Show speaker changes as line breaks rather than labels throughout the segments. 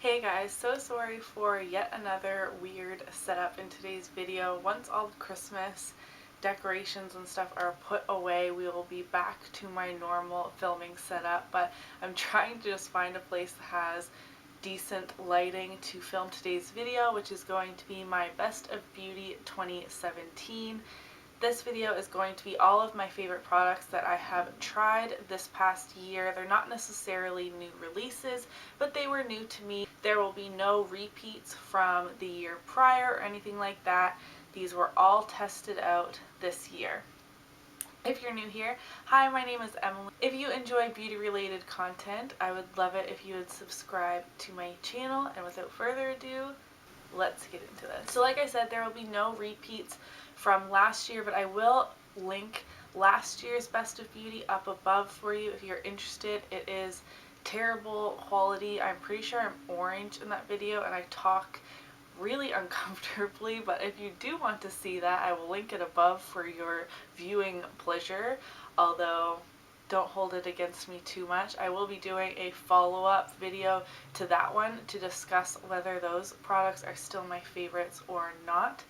Hey guys, so sorry for yet another weird setup in today's video. Once all the Christmas decorations and stuff are put away, we will be back to my normal filming setup, but I'm trying to just find a place that has decent lighting to film today's video, which is going to be my Best of Beauty 2017. This video is going to be all of my favorite products that I have tried this past year. They're not necessarily new releases, but they were new to me. There will be no repeats from the year prior or anything like that. These were all tested out this year. If you're new here, hi, my name is Emily. If you enjoy beauty related content, I would love it if you would subscribe to my channel, and without further ado, let's get into this. So like I said, there will be no repeats from last year, but I will link last year's Best of Beauty up above for you if you're interested. It is terrible quality. I'm pretty sure I'm orange in that video and I talk really uncomfortably, but if you do want to see that, I will link it above for your viewing pleasure, although don't hold it against me too much. I will be doing a follow-up video to that one to discuss whether those products are still my favorites or not.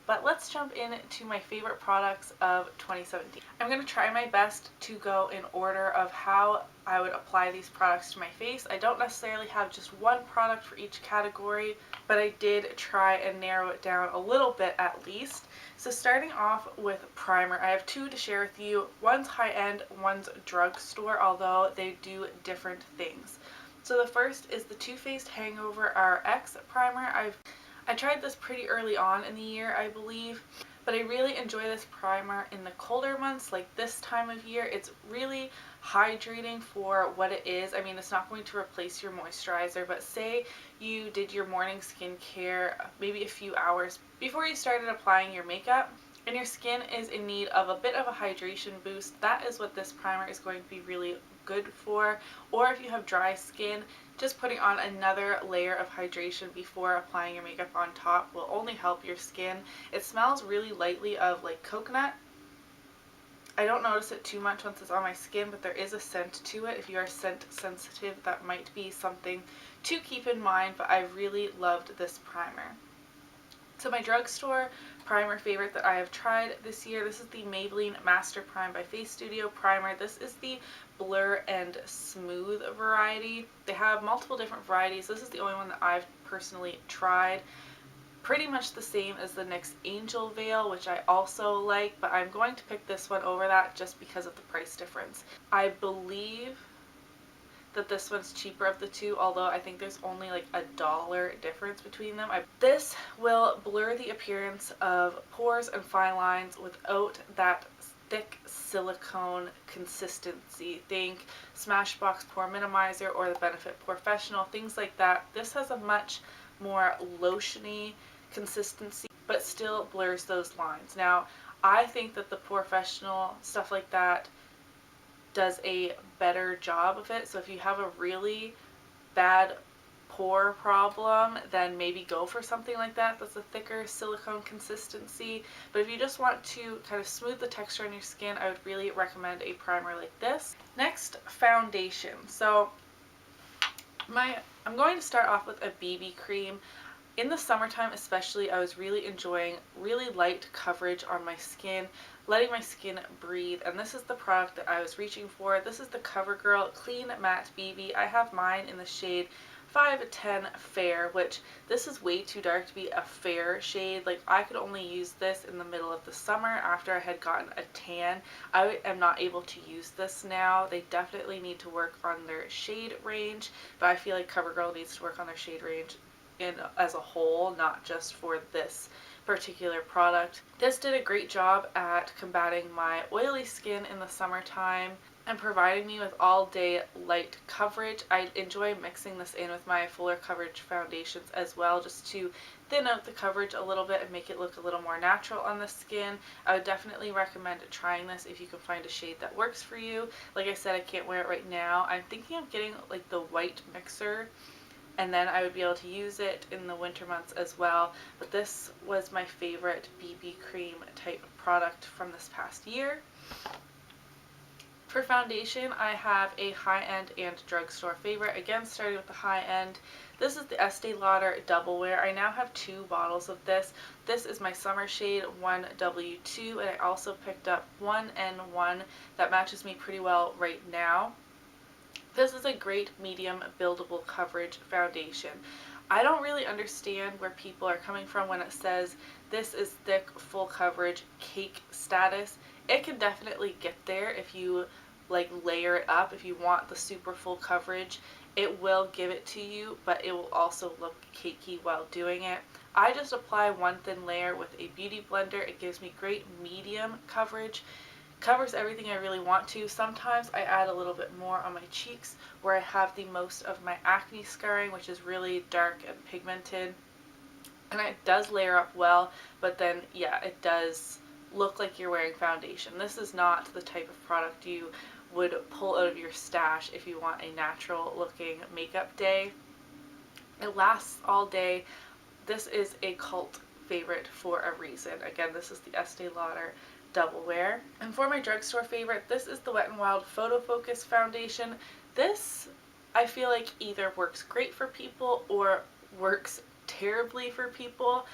But let's jump into my favorite products of 2017. I'm going to try my best to go in order of how I would apply these products to my face. I don't necessarily have just one product for each category, but I did try and narrow it down a little bit at least. So starting off with primer, I have two to share with you. One's high-end, one's drugstore, although they do different things. So the first is the Too Faced HangoveRX primer. I tried this pretty early on in the year, I believe, but I really enjoy this primer in the colder months, like this time of year. It's really hydrating for what it is. I mean, it's not going to replace your moisturizer, but say you did your morning skincare maybe a few hours before you started applying your makeup, and your skin is in need of a bit of a hydration boost. That is what this primer is going to be really good for. Or if you have dry skin, just putting on another layer of hydration before applying your makeup on top will only help your skin. It smells really lightly of like coconut. I don't notice it too much once it's on my skin, but there is a scent to it. If you are scent sensitive, that might be something to keep in mind, but I really loved this primer. So my drugstore primer favorite that I have tried this year, this is the Maybelline Master Prime by Face Studio Primer. This is the Blur and Smooth variety. They have multiple different varieties. This is the only one that I've personally tried. Pretty much the same as the NYX Angel Veil, which I also like, but I'm going to pick this one over that just because of the price difference. I believe that this one's cheaper of the two, although I think there's only like $1 difference between them. This will blur the appearance of pores and fine lines without that thick silicone consistency. Think Smashbox Pore Minimizer or the Benefit Professional, things like that. This has a much more lotiony consistency, but still blurs those lines. Now, I think that the Professional, stuff like that, does a better job of it. So if you have a really bad pore problem, then maybe go for something like that that's a thicker silicone consistency. But if you just want to kind of smooth the texture on your skin, I would really recommend a primer like this. Next, foundation. So I'm going to start off with a BB cream. In the summertime especially, I was really enjoying really light coverage on my skin, letting my skin breathe, and this is the product that I was reaching for. This is the CoverGirl Clean Matte BB. I have mine in the shade 510 Fair, which this is way too dark to be a fair shade. Like, I could only use this in the middle of the summer after I had gotten a tan. I am not able to use this now. They definitely need to work on their shade range, but I feel like CoverGirl needs to work on their shade range as a whole, not just for this particular product. This did a great job at combating my oily skin in the summertime and providing me with all day light coverage. I enjoy mixing this in with my fuller coverage foundations as well, just to thin out the coverage a little bit and make it look a little more natural on the skin. I would definitely recommend trying this if you can find a shade that works for you. Like I said, I can't wear it right now. I'm thinking of getting like the white mixer, and then I would be able to use it in the winter months as well. But this was my favorite BB cream type product from this past year. For foundation, I have a high-end and drugstore favorite. Again, starting with the high-end. This is the Estee Lauder Double Wear. I now have 2 bottles of this. This is my summer shade 1W2, and I also picked up 1N1 that matches me pretty well right now. This is a great medium buildable coverage foundation. I don't really understand where people are coming from when it says this is thick, full coverage, cake status. It can definitely get there if you like layer it up. If you want the super full coverage, it will give it to you, but it will also look cakey while doing it. I just apply one thin layer with a beauty blender. It gives me great medium coverage. Covers everything I really want to. Sometimes I add a little bit more on my cheeks where I have the most of my acne scarring, which is really dark and pigmented. And it does layer up well, but then yeah, it does look like you're wearing foundation. This is not the type of product you would pull out of your stash if you want a natural looking makeup day. It lasts all day. This is a cult favorite for a reason. Again, this is the Estee Lauder Double Wear. And for my drugstore favorite, this is the Wet n Wild PhotoFocus foundation. This, I feel like, either works great for people or works terribly for people.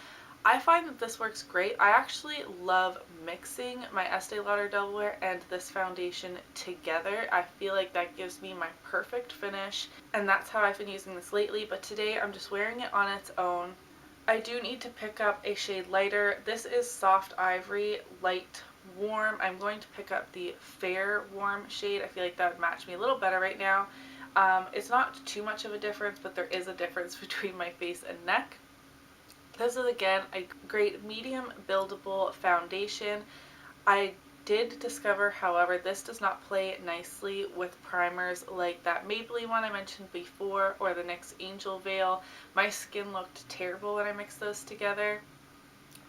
I find that this works great. I actually love mixing my Estee Lauder Double Wear and this foundation together. I feel like that gives me my perfect finish, and that's how I've been using this lately, but today I'm just wearing it on its own. I do need to pick up a shade lighter. This is Soft Ivory Light Warm. I'm going to pick up the Fair Warm shade. I feel like that would match me a little better right now. It's not too much of a difference, but there is a difference between my face and neck. This is again a great medium buildable foundation. I did discover, however, this does not play nicely with primers like that Maybelline one I mentioned before or the NYX Angel Veil. My skin looked terrible when I mixed those together.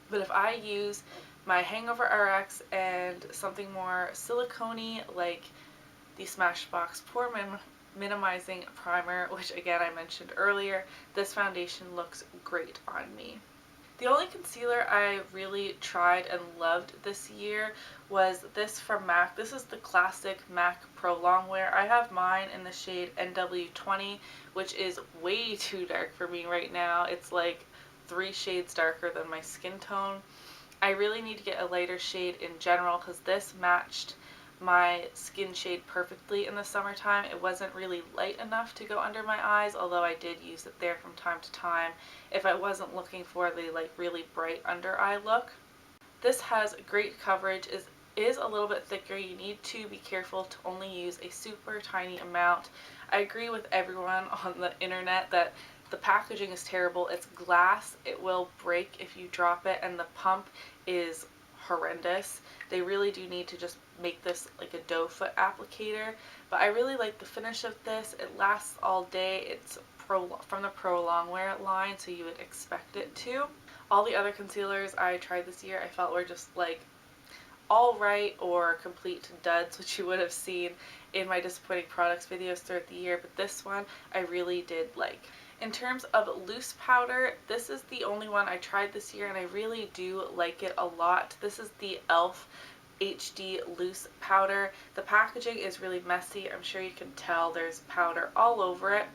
But if I use my HangoveRX and something more silicone-y like the Smashbox Pore Minimizing Primer, which again I mentioned earlier, this foundation looks great on me. The only concealer I really tried and loved this year was this from MAC. This is the classic MAC Prolongwear. I have mine in the shade NW20, which is way too dark for me right now. It's like 3 shades darker than my skin tone. I really need to get a lighter shade in general because this matched my skin shade perfectly in the summertime. It wasn't really light enough to go under my eyes, although I did use it there from time to time if I wasn't looking for the like really bright under eye look. This has great coverage, is a little bit thicker. You need to be careful to only use a super tiny amount. I agree with everyone on the internet that the packaging is terrible. It's glass, it will break if you drop it, and the pump is horrendous. They really do need to just make this like a doe foot applicator, but I really like the finish of this. It lasts all day. It's from the Prolongwear line, so you would expect it to. All the other concealers I tried this year I felt were just like alright or complete duds, which you would have seen in my disappointing products videos throughout the year, but this one I really did like. In terms of loose powder, this is the only one I tried this year and I really do like it a lot. This is the e.l.f. HD loose powder. The packaging is really messy. I'm sure you can tell there's powder all over it.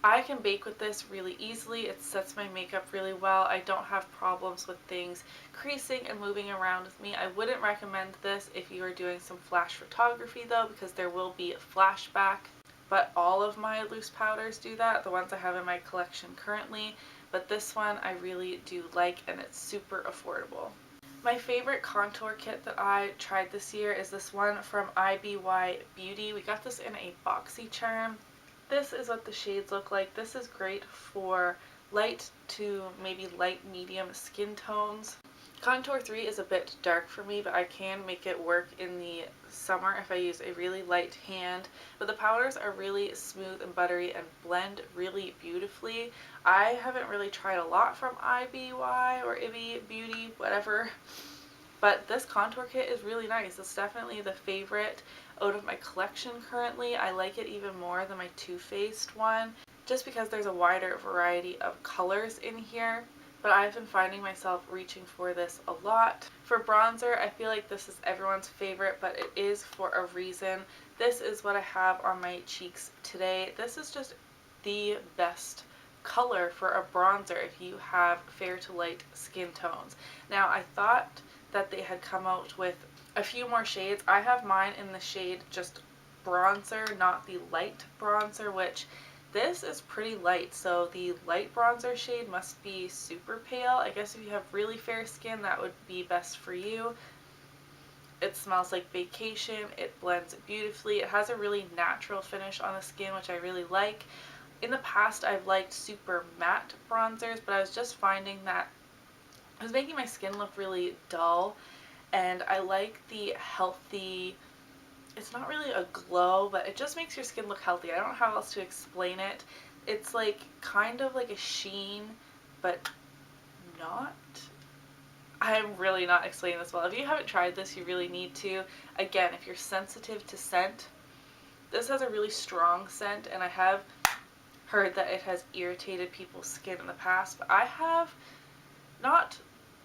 I can bake with this really easily. It sets my makeup really well. I don't have problems with things creasing and moving around with me. I wouldn't recommend this if you are doing some flash photography though, because there will be flashback. But all of my loose powders do that, the ones I have in my collection currently. But this one I really do like, and it's super affordable. My favorite contour kit that I tried this year is this one from IBY Beauty. We got this in a boxy charm. This is what the shades look like. This is great for light to maybe light medium skin tones. Contour 3 is a bit dark for me, but I can make it work in the summer if I use a really light hand. But the powders are really smooth and buttery and blend really beautifully. I haven't really tried a lot from IBY or IBY Beauty, whatever. But this contour kit is really nice. It's definitely the favorite out of my collection currently. I like it even more than my Too Faced one, just because there's a wider variety of colors in here. but I've been finding myself reaching for this a lot. For bronzer, I feel like this is everyone's favorite, but it is for a reason. This is what I have on my cheeks today. This is just the best color for a bronzer if you have fair to light skin tones. Now, I thought that they had come out with a few more shades. I have mine in the shade just bronzer, not the light bronzer, which this is pretty light, so the light bronzer shade must be super pale. I guess if you have really fair skin, that would be best for you. It smells like vacation. It blends beautifully. It has a really natural finish on the skin, which I really like. In the past, I've liked super matte bronzers, but I was just finding that it was making my skin look really dull, and I like the healthy, it's not really a glow, but it just makes your skin look healthy. I don't know how else to explain it. It's like kind of like a sheen, but not. I'm really not explaining this well. If you haven't tried this, you really need to. Again, if you're sensitive to scent, this has a really strong scent, and I have heard that it has irritated people's skin in the past, but I have not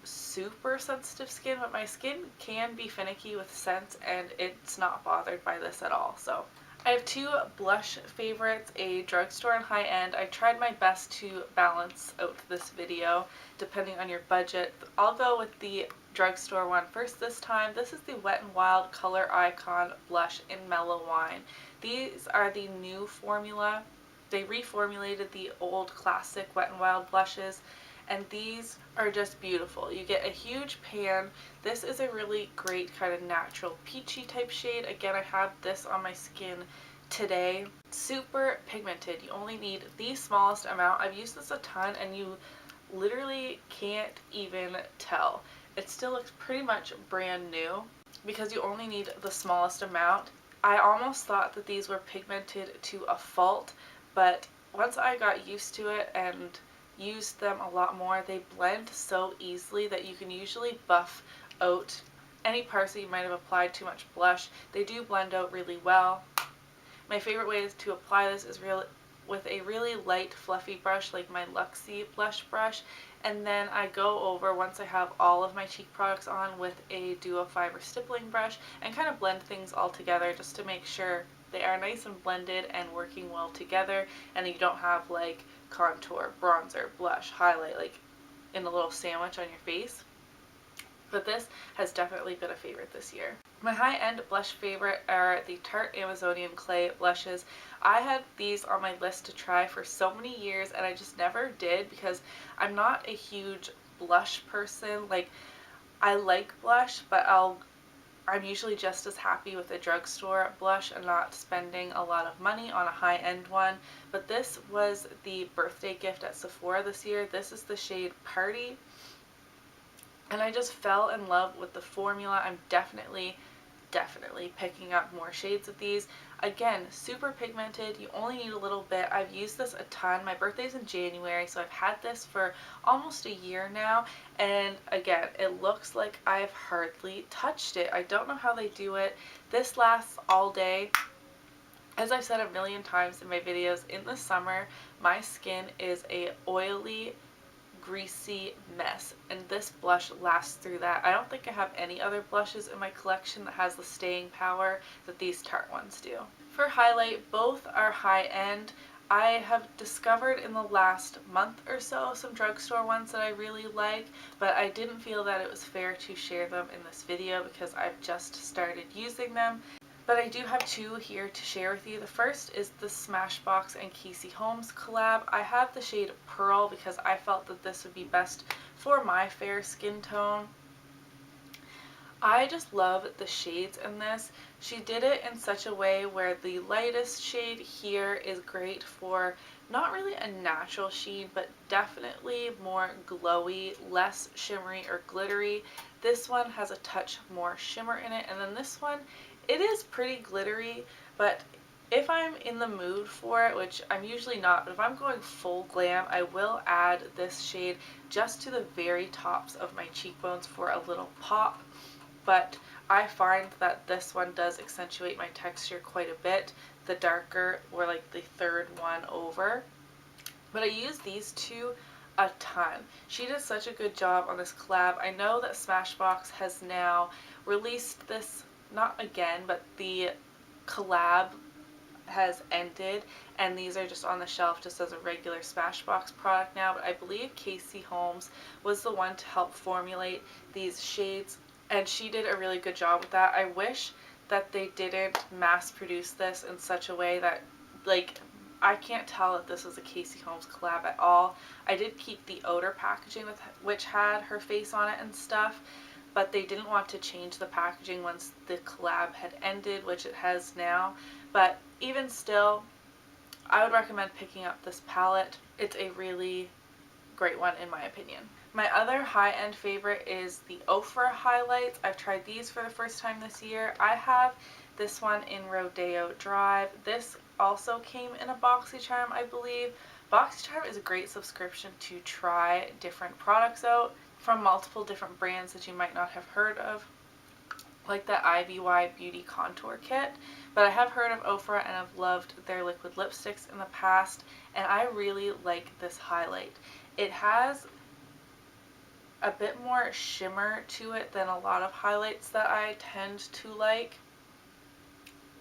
super sensitive skin, but my skin can be finicky with scents, and it's not bothered by this at all. So I have two blush favorites, a drugstore and high end. I tried my best to balance out this video depending on your budget. I'll go with the drugstore one first this time. This is the Wet n Wild ColorIcon blush in Mellow Wine. These are the new formula. They reformulated the old classic Wet n Wild blushes, and these are just beautiful. You get a huge pan. This is a really great kind of natural peachy type shade. Again, I have this on my skin today. Super pigmented. You only need the smallest amount. I've used this a ton, and you literally can't even tell. It still looks pretty much brand new because you only need the smallest amount. I almost thought that these were pigmented to a fault, but once I got used to it and used them a lot more, they blend so easily that you can usually buff out any parts that you might have applied too much blush. They do blend out really well. My favorite way to apply this is with a really light fluffy brush like my Luxie blush brush, and then I go over, once I have all of my cheek products on, with a duo fiber stippling brush and kind of blend things all together just to make sure they are nice and blended and working well together, and you don't have like contour, bronzer, blush, highlight like in a little sandwich on your face. But this has definitely been a favorite this year. My high-end blush favorite are the Tarte Amazonian Clay blushes. I had these on my list to try for so many years, and I just never did because I'm not a huge blush person. Like, I like blush, but I'm usually just as happy with a drugstore blush and not spending a lot of money on a high-end one. But this was the birthday gift at Sephora this year. This is the shade Party, and I just fell in love with the formula. I'm definitely picking up more shades of these. Again, super pigmented. You only need a little bit. I've used this a ton. My birthday's in January, so I've had this for almost a year now, and again, it looks like I've hardly touched it. I don't know how they do it. This lasts all day. As I've said a million times in my videos, in the summer, my skin is a oily, greasy mess, and this blush lasts through that. I don't think I have any other blushes in my collection that has the staying power that these Tarte ones do. For highlight, both are high end. I have discovered in the last month or so some drugstore ones that I really like, but I didn't feel that it was fair to share them in this video because I've just started using them. But I do have two here to share with you. The first is the Smashbox and Casey Holmes collab. I have the shade Pearl because I felt that this would be best for my fair skin tone. I just love the shades in this. She did it in such a way where the lightest shade here is great for not really a natural sheen, but definitely more glowy, less shimmery or glittery. This one has a touch more shimmer in it, and then this one, it is pretty glittery, but if I'm in the mood for it, which I'm usually not, but if I'm going full glam, I will add this shade just to the very tops of my cheekbones for a little pop. But I find that this one does accentuate my texture quite a bit, the darker or like the third one over. But I use these two a ton. She did such a good job on this collab. I know that Smashbox has now released this, not again, but the collab has ended, and these are just on the shelf just as a regular Smashbox product now, but I believe Casey Holmes was the one to help formulate these shades, and she did a really good job with that. I wish that they didn't mass produce this in such a way that, like, I can't tell if this was a Casey Holmes collab at all. I did keep the outer packaging with which had her face on it and stuff, but they didn't want to change the packaging once the collab had ended, which it has now. But even still, I would recommend picking up this palette. It's a really great one in my opinion. My other high-end favorite is the Ofra highlights. I've tried these for the first time this year. I have this one in Rodeo Drive. This also came in a BoxyCharm, I believe. BoxyCharm is a great subscription to try different products out from multiple different brands that you might not have heard of, like the IBY Beauty Contour Kit. But I have heard of Ofra and I've loved their liquid lipsticks in the past, and I really like this highlight. It has a bit more shimmer to it than a lot of highlights that I tend to like,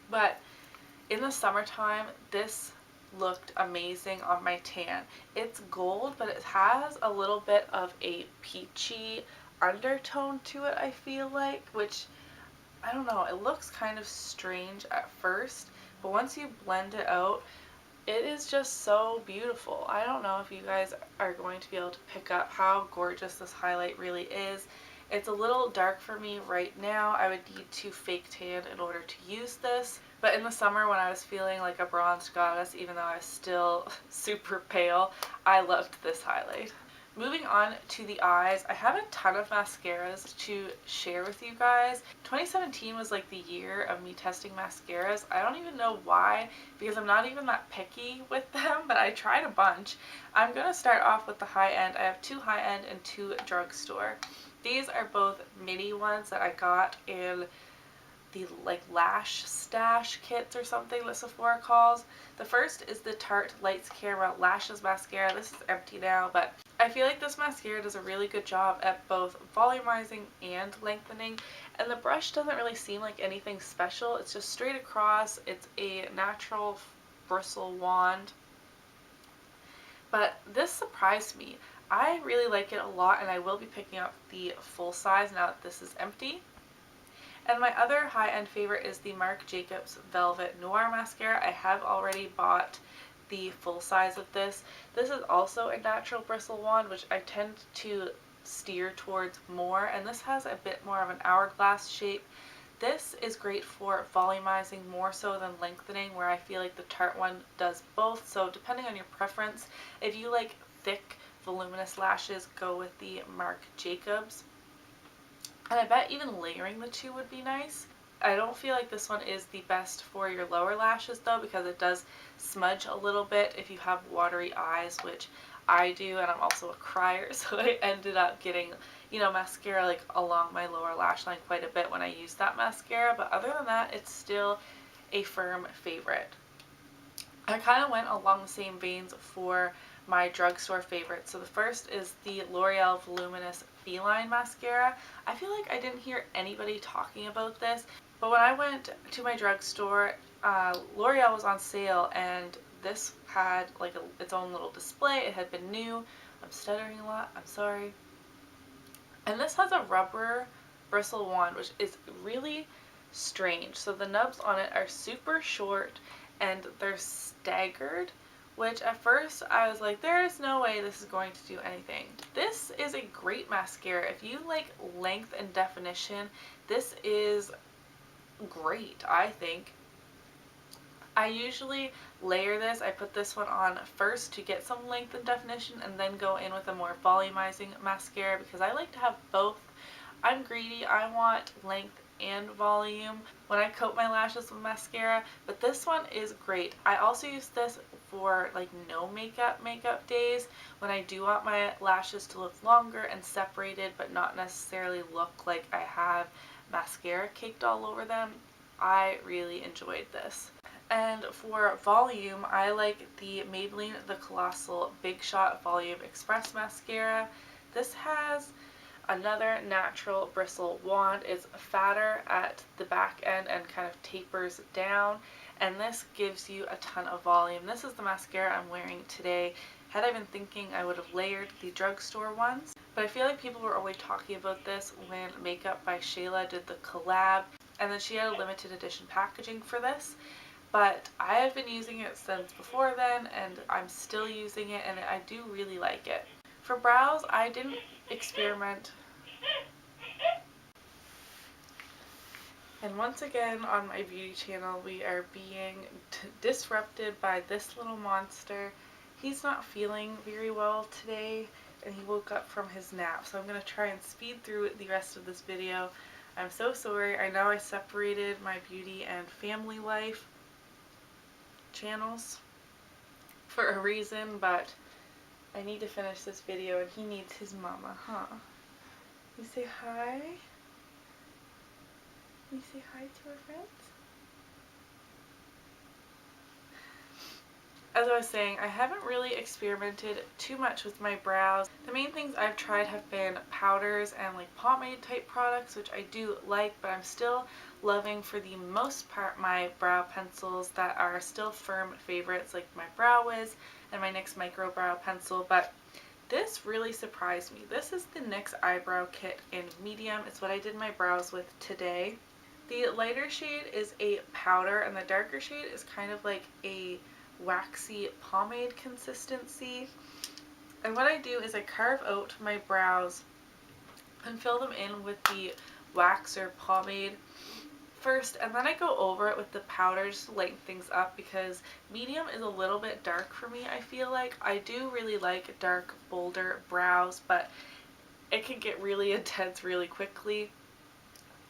but in the summertime this looked amazing on my tan. It's gold, but it has a little bit of a peachy undertone to it, I feel like, which, I don't know, it looks kind of strange at first, but once you blend it out, it is just so beautiful. I don't know if you guys are going to be able to pick up how gorgeous this highlight really is. It's a little dark for me right now. I would need to fake tan in order to use this. But in the summer when I was feeling like a bronzed goddess, even though I was still super pale, I loved this highlight. Moving on to the eyes, I have a ton of mascaras to share with you guys. 2017 was like the year of me testing mascaras. I don't even know why, because I'm not even that picky with them, but I tried a bunch. I'm going to start off with the high end. I have two high end and two drugstore. These are both mini ones that I got in the like lash stash kits or something that Sephora calls. The first is the Tarte Lights Camera Lashes Mascara. This is empty now, but I feel like this mascara does a really good job at both volumizing and lengthening, and the brush doesn't really seem like anything special. It's just straight across. It's a natural bristle wand, but this surprised me. I really like it a lot, and I will be picking up the full size now that this is empty. And my other high-end favorite is the Marc Jacobs Velvet Noir Mascara. I have already bought the full size of this. This is also a natural bristle wand, which I tend to steer towards more, and this has a bit more of an hourglass shape. This is great for volumizing more so than lengthening, where I feel like the Tarte one does both. So depending on your preference, if you like thick, voluminous lashes, go with the Marc Jacobs. And I bet even layering the two would be nice. I don't feel like this one is the best for your lower lashes though, because it does smudge a little bit if you have watery eyes, which I do, and I'm also a crier, so I ended up getting, you know, mascara like along my lower lash line quite a bit when I use that mascara, but other than that, it's still a firm favorite. I kind of went along the same veins for my drugstore favorites. So the first is the L'Oreal Voluminous Féline mascara. I feel like I didn't hear anybody talking about this, but when I went to my drugstore, L'Oreal was on sale, and this had like its own little display. It had been new. I'm stuttering a lot, I'm sorry. And this has a rubber bristle wand, which is really strange. So the nubs on it are super short and they're staggered, which at first I was like, there is no way this is going to do anything. This is a great mascara. If you like length and definition, this is great, I think. I usually layer this. I put this one on first to get some length and definition, and then go in with a more volumizing mascara because I like to have both. I'm greedy. I want length and volume when I coat my lashes with mascara, but this one is great. I also use this for like no makeup days when I do want my lashes to look longer and separated but not necessarily look like I have mascara caked all over them. I really enjoyed this. And for volume, I like the Maybelline the Colossal Big Shot Volum'Express mascara. This has another natural bristle wand. It's fatter at the back end and kind of tapers down, and this gives you a ton of volume. This is the mascara I'm wearing today. Had I been thinking, I would have layered the drugstore ones, but I feel like people were only talking about this when Makeup by Shayla did the collab, and then she had a limited edition packaging for this. But I have been using it since before then, and I'm still using it, and I do really like it. For brows, I didn't experiment. And once again on my beauty channel, we are being disrupted by this little monster. He's not feeling very well today, and he woke up from his nap, so I'm going to try and speed through the rest of this video. I'm so sorry. I know I separated my beauty and family life channels for a reason, but I need to finish this video, and he needs his mama, huh? You say hi? You say hi to our friends? As I was saying, I haven't really experimented too much with my brows. The main things I've tried have been powders and like pomade type products, which I do like, but I'm still loving for the most part my brow pencils that are still firm favorites, like my Brow Wiz and my NYX Micro Brow Pencil. But this really surprised me. This is the NYX Eyebrow Kit in medium. It's what I did my brows with today. The lighter shade is a powder, and the darker shade is kind of like a waxy pomade consistency. And what I do is I carve out my brows and fill them in with the wax or pomade first, and then I go over it with the powder just to lighten things up, because medium is a little bit dark for me. I feel like I do really like dark, bolder brows, but it can get really intense really quickly.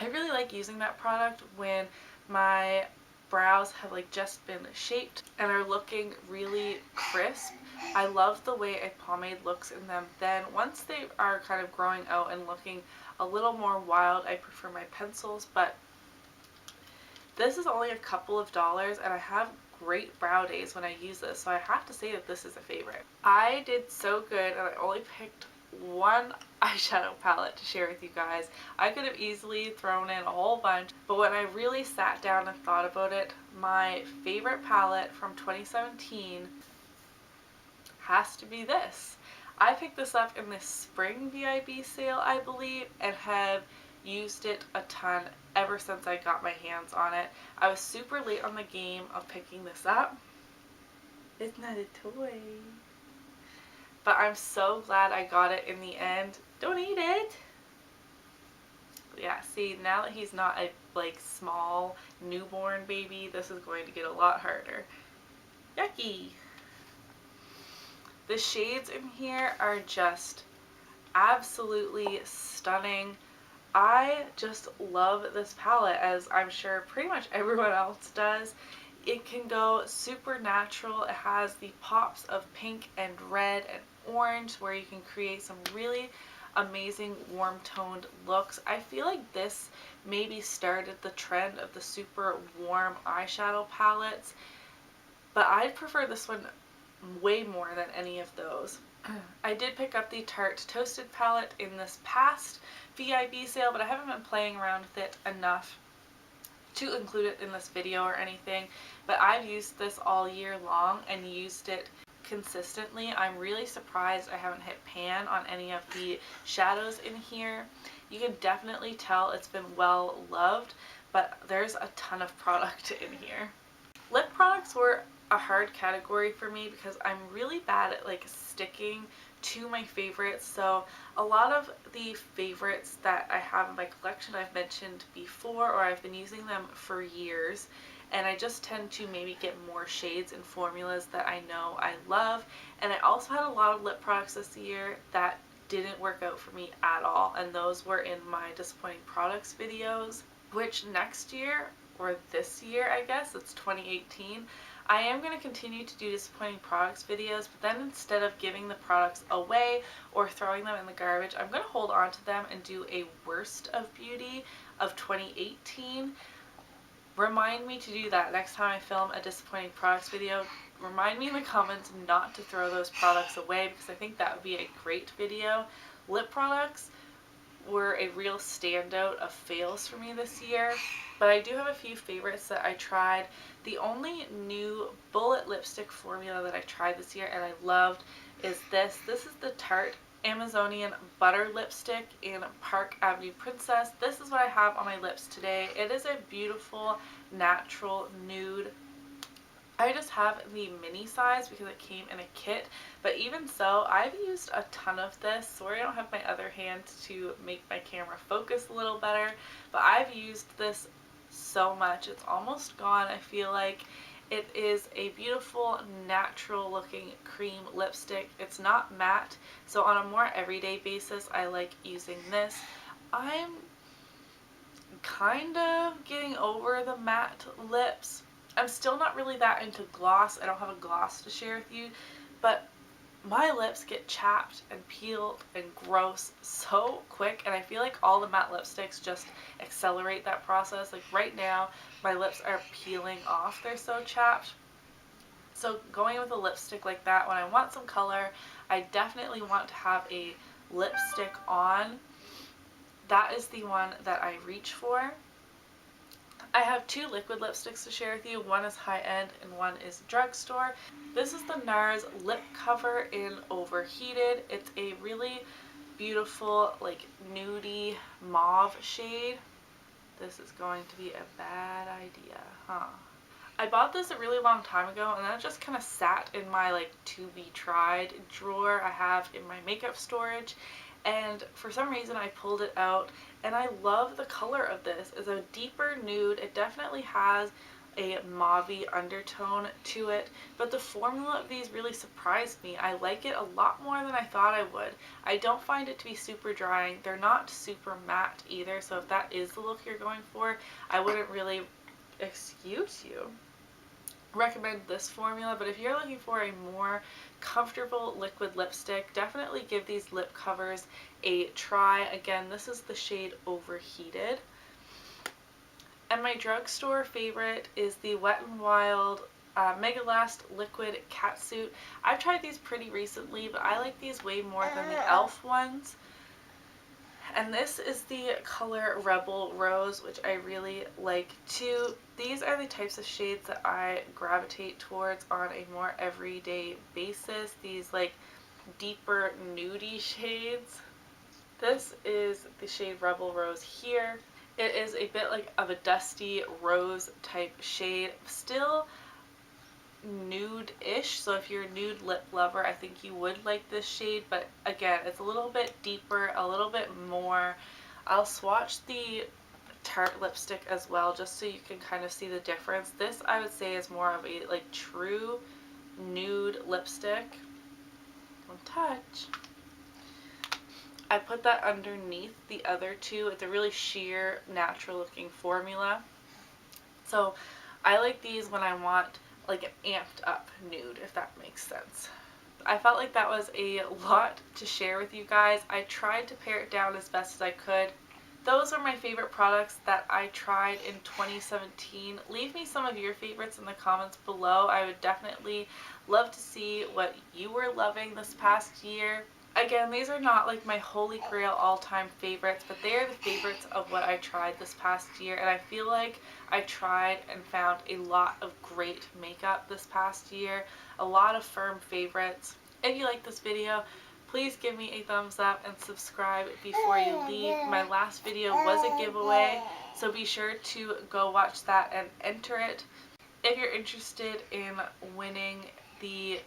I really like using that product when my brows have like just been shaped and are looking really crisp. I love the way a pomade looks in them. Then once they are kind of growing out and looking a little more wild, I prefer my pencils. But this is only a couple of dollars, and I have great brow days when I use this, so I have to say that this is a favorite. I did so good, and I only picked one eyeshadow palette to share with you guys. I could have easily thrown in a whole bunch, but when I really sat down and thought about it, my favorite palette from 2017 has to be this. I picked this up in this spring VIB sale, I believe, and have used it a ton ever since I got my hands on it. I was super late on the game of picking this up. It's not a toy. But I'm so glad I got it in the end. Don't eat it! Yeah, see, now that he's not a like small newborn baby, this is going to get a lot harder. Yucky! The shades in here are just absolutely stunning. I just love this palette, as I'm sure pretty much everyone else does. It can go super natural. It has the pops of pink and red and orange where you can create some really amazing warm toned looks. I feel like this maybe started the trend of the super warm eyeshadow palettes, but I prefer this one way more than any of those. I did pick up the Tarte Toasted palette in this past VIB sale, but I haven't been playing around with it enough to include it in this video or anything. But I've used this all year long and used it consistently. I'm really surprised I haven't hit pan on any of the shadows in here. You can definitely tell it's been well loved, but there's a ton of product in here. Lip products were a hard category for me because I'm really bad at like sticking to my favorites. So a lot of the favorites that I have in my collection I've mentioned before, or I've been using them for years, and I just tend to maybe get more shades and formulas that I know I love. And I also had a lot of lip products this year that didn't work out for me at all, and those were in my disappointing products videos, which next year, or this year I guess, it's 2018, I am going to continue to do disappointing products videos, but then instead of giving the products away or throwing them in the garbage, I'm going to hold on to them and do a worst of beauty of 2018. Remind me to do that next time I film a disappointing products video. Remind me in the comments not to throw those products away, because I think that would be a great video. Lip products were a real standout of fails for me this year, but I do have a few favorites that I tried. The only new bullet lipstick formula that I tried this year and I loved is this. This is the Tarte Amazonian Butter Lipstick in Park Avenue Princess. This is what I have on my lips today. It is a beautiful, natural nude. I just have the mini size because it came in a kit, but even so, I've used a ton of this. Sorry I don't have my other hand to make my camera focus a little better, but I've used this so much. It's almost gone, I feel like. It is a beautiful, natural looking cream lipstick. It's not matte, so on a more everyday basis, I like using this. I'm kind of getting over the matte lips. I'm still not really that into gloss. I don't have a gloss to share with you, but my lips get chapped and peeled and gross so quick, and I feel like all the matte lipsticks just accelerate that process. Like right now, my lips are peeling off. They're so chapped. So going with a lipstick like that, when I want some color, I definitely want to have a lipstick on. That is the one that I reach for. I have two liquid lipsticks to share with you. One is high-end and one is drugstore. This is the Nars lip cover in Overheated. It's a really beautiful, like, nudie mauve shade. This is going to be a bad idea, huh? I bought this a really long time ago, and then it just kind of sat in my, like, to-be-tried drawer I have in my makeup storage. And for some reason I pulled it out, and I love the color of this. It's a deeper nude. It definitely has a mauve-y undertone to it, but the formula of these really surprised me. I like it a lot more than I thought I would. I don't find it to be super drying. They're not super matte either, so if that is the look you're going for, I wouldn't really recommend this formula. But if you're looking for a more comfortable liquid lipstick, definitely give these lip covers a try. Again, this is the shade Overheated. And my drugstore favorite is the Wet n Wild Mega Last Liquid Catsuit. I've tried these pretty recently, but I like these way more than the e.l.f. ones. And this is the color Rebel Rose, which I really like too. These are the types of shades that I gravitate towards on a more everyday basis. These like deeper nudie shades. This is the shade Rebel Rose here. It is a bit like of a dusty rose type shade. Still nude-ish, so if you're a nude lip lover, I think you would like this shade, but again, it's a little bit deeper, a little bit more. I'll swatch the Tarte lipstick as well, just so you can kind of see the difference. This, I would say, is more of a like true nude lipstick. Don't touch. I put that underneath the other two. It's a really sheer, natural looking formula. So I like these when I want like an amped up nude, if that makes sense. I felt like that was a lot to share with you guys. I tried to pare it down as best as I could. Those are my favorite products that I tried in 2017. Leave me some of your favorites in the comments below. I would definitely love to see what you were loving this past year. Again, these are not like my holy grail all-time favorites, but they are the favorites of what I tried this past year, and I feel like I tried and found a lot of great makeup this past year, a lot of firm favorites. If you like this video, please give me a thumbs up and subscribe before you leave. My last video was a giveaway, so be sure to go watch that and enter it. If you're interested in winning the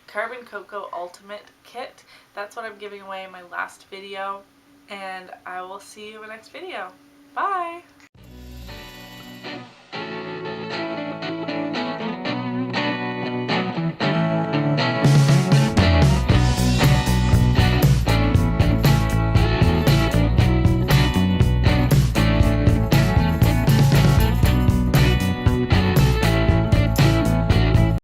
Carbon Cocoa Ultimate Kit, that's what I'm giving away in my last video, and I will see you in the next video. Bye!